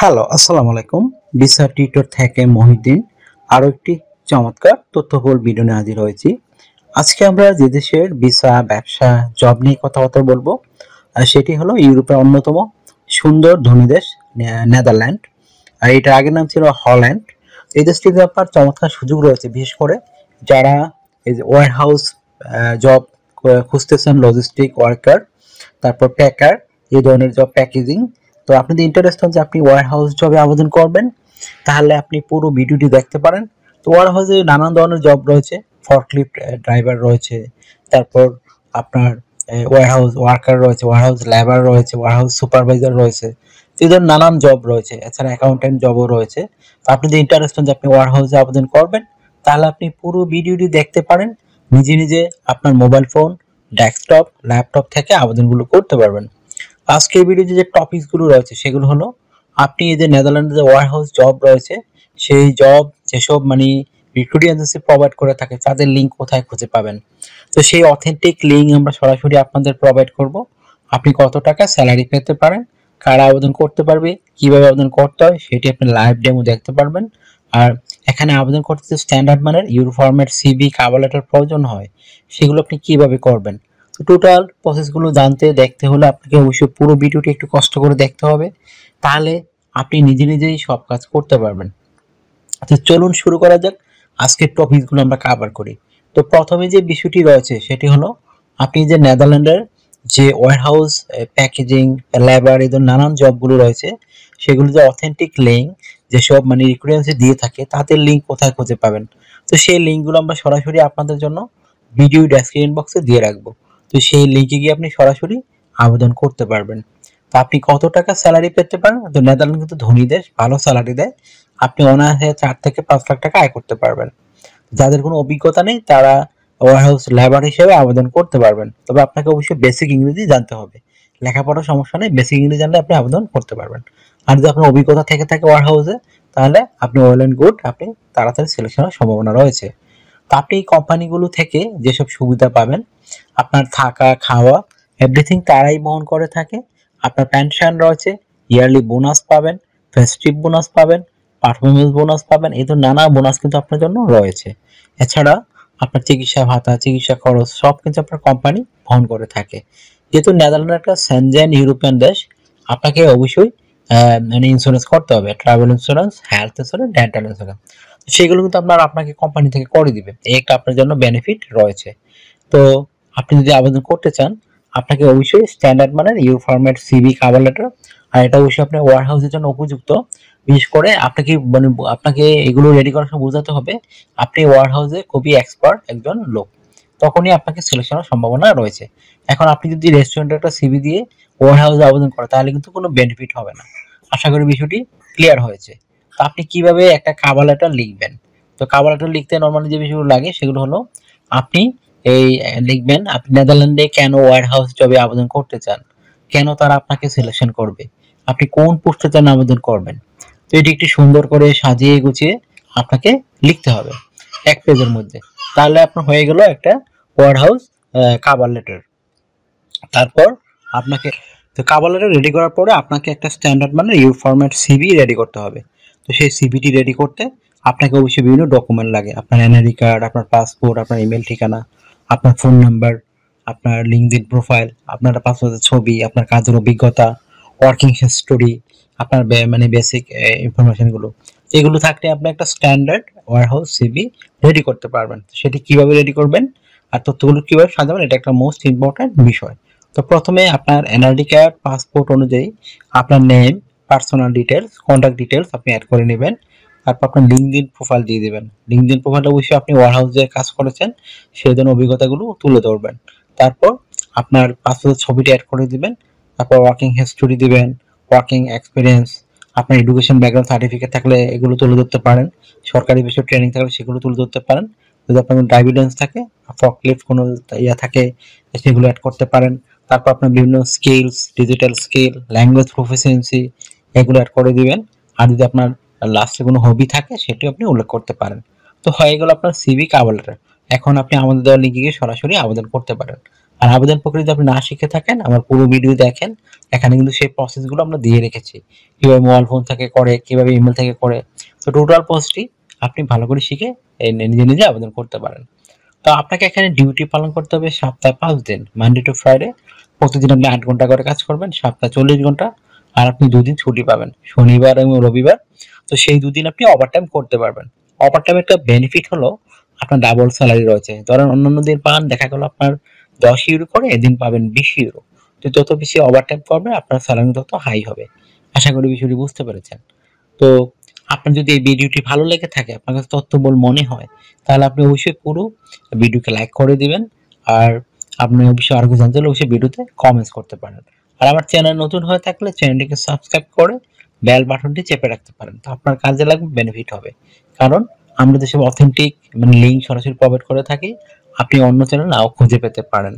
Hello, আসসালামু আলাইকুম। Visa tutor থেকে মহিউদ্দিন আরো একটি চমৎকার তথ্যবহুল ভিডিও নিয়ে হাজির হয়েছি। আজকে আমরা যে দেশের ভিসা, ব্যবসা, জব নিয়ে কথাবার্তা বলবো সেটি হলো ইউরোপের অন্যতম সুন্দর ধনী দেশ নেদারল্যান্ড। আর এটার আগের নাম ছিল হল্যান্ড। এই দেশটিতে আপনার চমৎকার সুযোগ রয়েছে, বিশেষ করে যারা এই যে ওয়্যার হাউস জব খুঁজতেছেন, লজিস্টিক ওয়ার্কার, তারপর প্যাকার, এই ধরনের জব, প্যাকেজিং। তো আপনি যদি ইন্টারেস্ট হন যে আপনি ওয়্যার হাউস জবে আবেদন করবেন, তাহলে আপনি পুরো ভিডিওটি দেখতে পারেন। তো ওয়্যার হাউসে নানান ধরনের জব রয়েছে, ফর্কলিফট ড্রাইভার রয়েছে, তারপর আপনার ওয়্যার হাউস ওয়ার্কার রয়েছে, ওয়্যার হাউস লেবার রয়েছে, ওয়্যার হাউস সুপারভাইজার রয়েছে। তো এদের নানান জব রয়েছে, এছাড়া অ্যাকাউন্টেন্ট জবও রয়েছে। তো আপনি যদি ইন্টারেস্ট হন যে আপনি ওয়্যার হাউসে আবেদন করবেন, তাহলে আপনি পুরো ভিডিওটি দেখতে পারেন। নিজে নিজে আপনার মোবাইল ফোন, ডেস্কটপ, ল্যাপটপ থেকে আবেদনগুলো করতে পারবেন। আজকের ভিডিওতে যে টপিকসগুলো রয়েছে সেগুলো হলো, আপনি এই যে নেদারল্যান্ডে যে ওয়্যার হাউস জব রয়েছে, সেই জব যেসব রিক্রুটিং এজেন্সি প্রোভাইড করে থাকে, তাদের লিঙ্ক কোথায় খুঁজে পাবেন। তো সেই অথেন্টিক লিঙ্ক আমরা সরাসরি আপনাদের প্রোভাইড করব। আপনি কত টাকা স্যালারি পেতে পারেন, কারা আবেদন করতে পারবে, কিভাবে আবেদন করতে হয় সেটি আপনি লাইভ ডেমো দেখতে পারবেন। আর এখানে আবেদন করতে যে স্ট্যান্ডার্ড মানের euro format CV, cover letter প্রয়োজন হয়, সেগুলো আপনি কিভাবে করবেন। তো টোটাল প্রসেসগুলো জানতে দেখতে হলে আপনাকে অবশ্যই পুরো ভিডিওটি একটু কষ্ট করে দেখতে হবে, তাহলে আপনি নিজে নিজেই সব কাজ করতে পারবেন। তো চলুন শুরু করা যাক। আজকের টপিকগুলো আমরা কভার করি। তো প্রথমে যে বিষয়টি রয়েছে সেটি হলো, আপনি যে নেদারল্যান্ডের যে ওয়্যারহাউস, প্যাকেজিং, লেবার, এই ধরনের নানান জবগুলো রয়েছে, সেগুলো যে অথেন্টিক লিঙ্ক যেসব রিক্রুটেন্সি দিয়ে থাকে, তাদের লিঙ্ক কোথায় খুঁজে পাবেন। তো সেই লিঙ্কগুলো আমরা সরাসরি আপনাদের জন্য ভিডিও ডেসক্রিপশন বক্সে দিয়ে রাখবো। তো সেই লিঙ্কে গিয়ে আপনি সরাসরি আবেদন করতে পারবেন। তো আপনি কত টাকা স্যালারি পেতে পারেন, তো নেদারল্যান্ড কিন্তু ধনী দেশ, ভালো স্যালারি দেয়। আপনি অনায়াসে 4 থেকে 5 লাখ টাকা আয় করতে পারবেন। যাদের কোনো অভিজ্ঞতা নেই তারা ওয়্যারহাউস লেবার হিসেবে আবেদন করতে পারবেন। তবে আপনাকে অবশ্যই বেসিক ইংরেজি জানতে হবে। লেখাপড়ার সমস্যা নেই, বেসিক ইংরেজি জানলে আপনি আবেদন করতে পারবেন। আর যদি আপনার অভিজ্ঞতা থেকে থাকে ওয়্যারহাউসে, তাহলে আপনি ওয়েল এন্ড গুড, আপনি তাড়াতাড়ি সিলেকশনের সম্ভাবনা রয়েছে। তো আপনি এই কোম্পানিগুলো থেকে যেসব সুবিধা পাবেন, আপনার থাকা, খাওয়া, এভরিথিং তারাই বহন করে থাকে। আপনার পেনশন রয়েছে, ইয়ারলি বোনাস পাবেন, ফেস্টিভ বোনাস পাবেন, পারফরমেন্স বোনাস পাবেন, এই তো নানা বোনাস কিন্তু আপনার জন্য রয়েছে। এছাড়া আপনার চিকিৎসা ভাতা, চিকিৎসা খরচ সব কিন্তু আপনার কোম্পানি বহন করে থাকে। যেহেতু নেদারল্যান্ড একটা সেনজেন ইউরোপিয়ান দেশ, আপনাকে অবশ্যই ইন্স্যুরেন্স করতে হবে, travel insurance, health insurance, dental insurance. সেগুলো কিন্তু আপনাকে কোম্পানি থেকে করে দিবে, এই একটা আপনার জন্য বেনিফিট রয়েছে। তো আপনি যদি আবেদন করতে চান, আপনাকে অবশ্যই স্ট্যান্ডার্ড মানের ইউ ফরম্যাট সিভি, কভার লেটার, আর এটা অবশ্যই আপনার ওয়্যার হাউসের জন্য উপযুক্ত। বিশেষ করে আপনাকে এগুলো রেডি করার সময় বোঝাতে হবে আপনি ওয়্যার হাউসে খুবই এক্সপার্ট একজন লোক, তখনই আপনাকে সিলেকশনের সম্ভাবনা রয়েছে। এখন আপনি যদি রেস্টুরেন্টের একটা সিভি দিয়ে ওয়্যার হাউসে আবেদন করেন, তাহলে কিন্তু কোনো বেনিফিট হবে না। আশা করি বিষয়টি ক্লিয়ার হয়েছে। তো আপনি কিভাবে একটা কভার লেটার লিখবেন। তো কভার লেটার লিখতে নরমালি যে বিষয়গুলো লাগে সেগুলো হলো, আপনি এই লিখবেন আপনি নেদারল্যান্ডে কেন ওয়্যার হাউস জবে আবেদন করতে চান, কেন তারা আপনাকে সিলেকশন করবে, আপনি কোন পোস্টের জন্য আবেদন করবেন। তো এটি একটি সুন্দর করে সাজিয়ে গুছিয়ে আপনাকে লিখতে হবে এক পেজের মধ্যে। তাহলে আপনার হয়ে গেল একটা ওয়্যার হাউস কভার লেটার। তারপর আপনাকে তো কভার লেটার রেডি করার পরে আপনাকে একটা standard U format CV ready করতে হবে। তো সেই সিভিটি রেডি করতে আপনাকে অবশ্যই বিভিন্ন ডকুমেন্ট লাগে, আপনার এনআইডি কার্ড, আপনার পাসপোর্ট, আপনার ইমেল ঠিকানা, আপনার ফোন নাম্বার, আপনার লিঙ্কডইন প্রোফাইল, আপনার পাসপোর্টের ছবি, আপনার কাজের অভিজ্ঞতা, ওয়ার্কিং হিস্টোরি, আপনার বেসিক ইনফরমেশনগুলো। এগুলো থাকলে আপনি একটা স্ট্যান্ডার্ড ওয়্যারহাউস সিভি রেডি করতে পারবেন। সেটি কিভাবে রেডি করবেন আর তথ্যগুলো কিভাবে সাজাবেন, এটা একটা মোস্ট ইম্পর্ট্যান্ট বিষয়। তো প্রথমে আপনার এনআইডি কার্ড, পাসপোর্ট অনুযায়ী আপনার name, personal details, contact details আপনি অ্যাড করে নেবেন। তারপর আপনার লিঙ্কডইন প্রোফাইল দিয়ে দেবেন। লিঙ্কডইন প্রোফাইলটা অবশ্যই আপনি ওয়্যারহাউসে কাজ করেছেন সেই জন্য অভিজ্ঞতাগুলো তুলে ধরবেন। তারপর আপনার পাসপোর্টের ছবিটি অ্যাড করে দিবেন। তারপর ওয়ার্কিং হিস্টোরি দিবেন, ওয়ার্কিং এক্সপিরিয়েন্স, আপনার এডুকেশন ব্যাকগ্রাউন্ড সার্টিফিকেট থাকলে এগুলো তুলে ধরতে পারেন, সরকারি বিষয়ে ট্রেনিং থাকলে সেগুলো তুলে ধরতে পারেন। যদি আপনার ড্রাইভিং লাইসেন্স থাকে, ফর্কলিফট কোনো থাকে, সেগুলো অ্যাড করতে পারেন। তারপর আপনার বিভিন্ন skills, digital skill, language proficiency, এগুলো অ্যাড করে দিবেন। আর যদি আপনার লাস্টে কোনো হবি থাকে সেটিও আপনি উল্লেখ করতে পারেন। তো হয়ে গেল আপনার সিভি, কভার লেটার। এখন আপনি আমাদের দেওয়া লিঙ্কে গিয়ে সরাসরি আবেদন করতে পারেন। আর আবেদন প্রক্রিয়া যদি আপনি না শিখে থাকেন, আমার পুরো ভিডিও দেখেন, এখানে কিন্তু সেই প্রসেসগুলো আমরা দিয়ে রেখেছি, কিভাবে মোবাইল ফোন থেকে করে, কিভাবে ইমেল থেকে করে। তো টোটাল প্রসেসটি আপনি ভালো করে শিখে নিজে নিজে আবেদন করতে পারেন। তো আপনাকে এখানে ডিউটি পালন করতে হবে সপ্তাহে 5 দিন, মানডে টু ফ্রাইডে। প্রতিদিন আপনি 8 ঘন্টা করে কাজ করবেন, সপ্তাহে 40 ঘন্টা। আর আপনি 2 দিন ছুটি পাবেন, শনিবার এবং রবিবার। তো সেই 2 দিন আপনি ওভারটাইম করতে পারবেন। ওভারটাইমের একটা বেনিফিট হলো আপনার ডাবল স্যালারি রয়েছে। ধরেন অন্যান্য দিন পান, দেখা গেল আপনার 10 ইউরো করে, এদিন পাবেন 20 ইউরো। তো যত বেশি ওভারটাইম করবেন আপনার স্যালারি তত হাই হবে। আশা করি বিষয়টি বুঝতে পেরেছেন। তো আপনার যদি এই ভিডিওটি ভালো লেগে থাকে, আপনার কাছে তথ্যবহুল মনে হয়, তাহলে আপনি অবশ্যই পুরো ভিডিওকে লাইক করে দিবেন। আর আপনি অবশ্যই আরো কিছু জানতে হলে অবশ্যই ভিডিওতে কমেন্টস করতে পারেন। আর আমার চ্যানেল নতুন হয়ে থাকলে চ্যানেলটিকে সাবস্ক্রাইব করে বেল বাটনটি চেপে রাখতে পারেন, তো আপনার কাজে লাগবে, বেনিফিট হবে। কারণ আমরা যেসব অথেন্টিক লিঙ্ক সরাসরি প্রোভাইড করে থাকি, আপনি অন্য চ্যানেল নাও খুঁজে পেতে পারেন।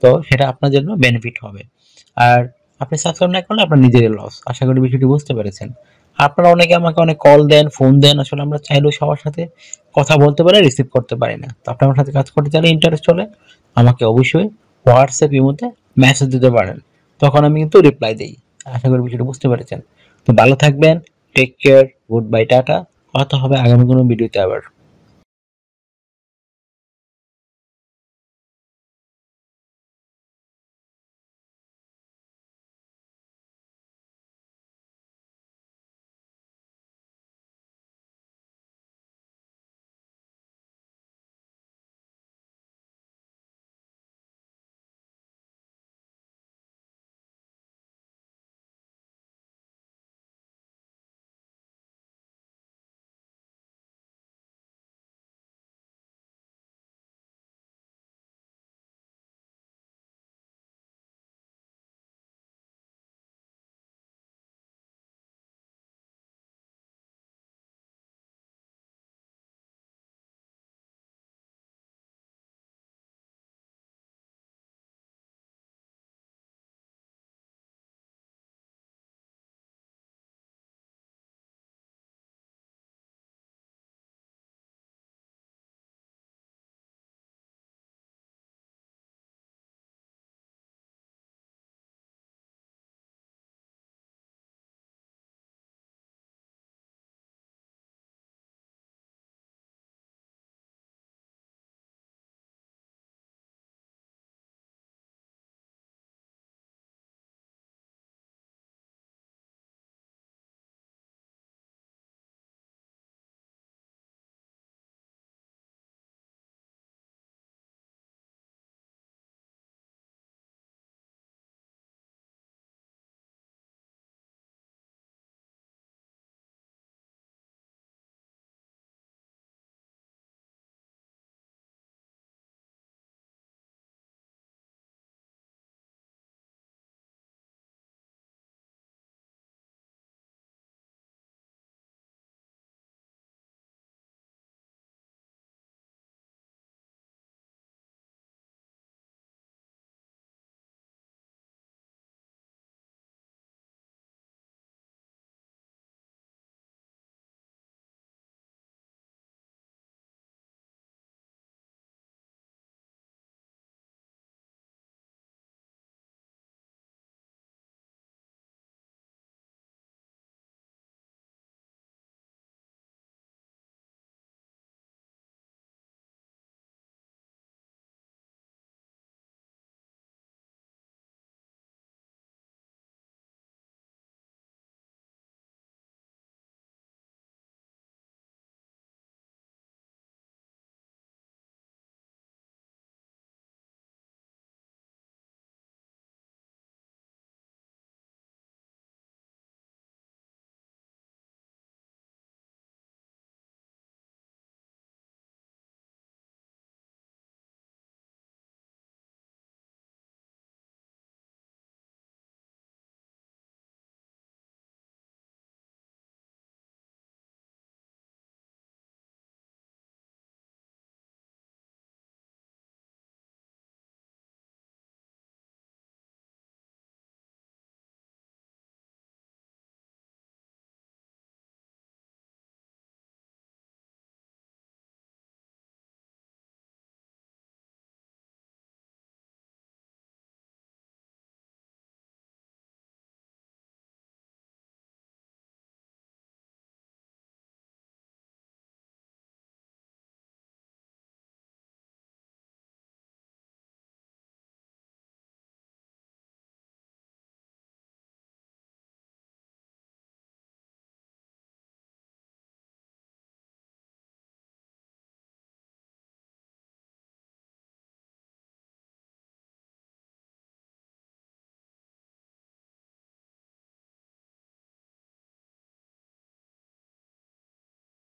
তো সেটা আপনার জন্য বেনিফিট হবে। আর আপনি সাবস্ক্রাইব না করলে আপনার নিজেরই লস। আশা করি বিষয়টি বুঝতে পেরেছেন। আপনারা অনেকে আমাকে অনেক কল দেন, ফোন দেন, আসলে আমরা চাইলেও সবার সাথে কথা বলতে পারি, রিসিভ করতে পারি না। তো আপনি আমার সাথে কাজ করতে চাইলে, ইন্টারেস্ট হলে আমাকে অবশ্যই হোয়াটসঅ্যাপ ইমোতে মেসেজ দিতে পারেন, তখন আমি কিন্তু রিপ্লাই দিই। আশা করি বিষয়টা বুঝতে পেরেছেন। তো ভালো থাকবেন, টেক কেয়ার, গুড বাই, টাটা। কথা হবে আগামী কোনো ভিডিওতে আবার।